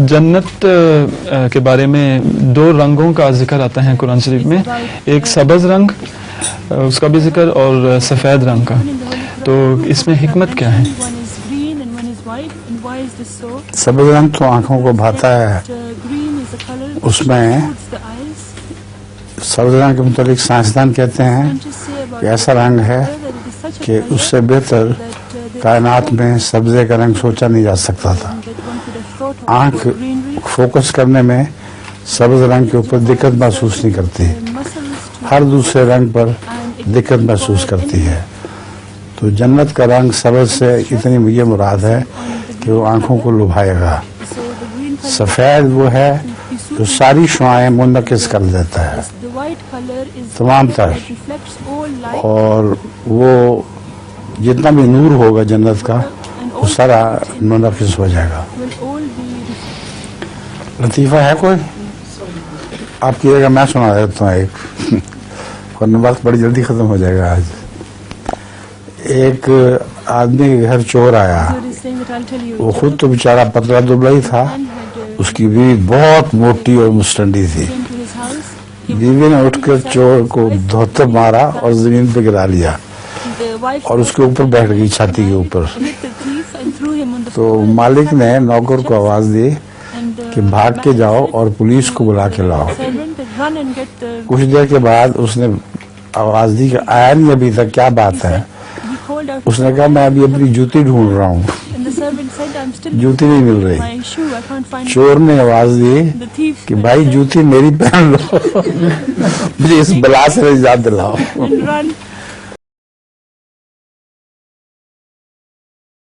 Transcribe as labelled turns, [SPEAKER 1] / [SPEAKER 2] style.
[SPEAKER 1] जन्नत के बारे में दो रंगों का जिक्र आता है कुरान शरीफ में, एक सब्ज़ रंग उसका भी जिक्र और सफ़ेद रंग का। तो इसमें हिकमत क्या है?
[SPEAKER 2] सब्ज़ रंग तो आँखों को भाता है, उसमें सब्ज़ रंग के मुताबिक साइंसदान कहते हैं कि ऐसा रंग है कि उससे बेहतर कायनात में सब्ज़े का रंग सोचा नहीं जा सकता था। आँख फोकस करने में सब्ज़ रंग के ऊपर दिक्कत महसूस नहीं करती, हर दूसरे रंग पर दिक्कत महसूस करती है। तो जन्नत का रंग सब्ज़ से इतनी ये मुराद है कि वो आँखों को लुभाएगा। सफ़ेद वो है जो सारी शुआएं मुनक़िस कर देता है तमाम तर, और वो जितना भी नूर होगा जन्नत का वो सारा मुनक़िस हो जाएगा। लतीफ़ा है कोई आपकी जगह मैं सुना देता हूँ एक, वरना वक्त बड़ी जल्दी ख़त्म हो जाएगा। आज एक आदमी के घर चोर आया, वो खुद तो बेचारा पतला दुबला ही था, उसकी बीवी बहुत मोटी और मुस्टंडी थी। बीवी ने उठकर चोर को धोते मारा और जमीन पे गिरा लिया और उसके ऊपर बैठ गई छाती के ऊपर। तो मालिक ने नौकर को आवाज दी कि भाग के जाओ और पुलिस को बुला के लाओ। कुछ देर के बाद उसने आवाज दी कि आया नहीं अभी तक, क्या बात है? उसने कहा मैं अभी अपनी जूती ढूंढ रहा हूँ, जूती नहीं मिल रही। चोर ने आवाज दी कि भाई जूती मेरी पहन लो, मुझे इस बला से निजात दिलाओ।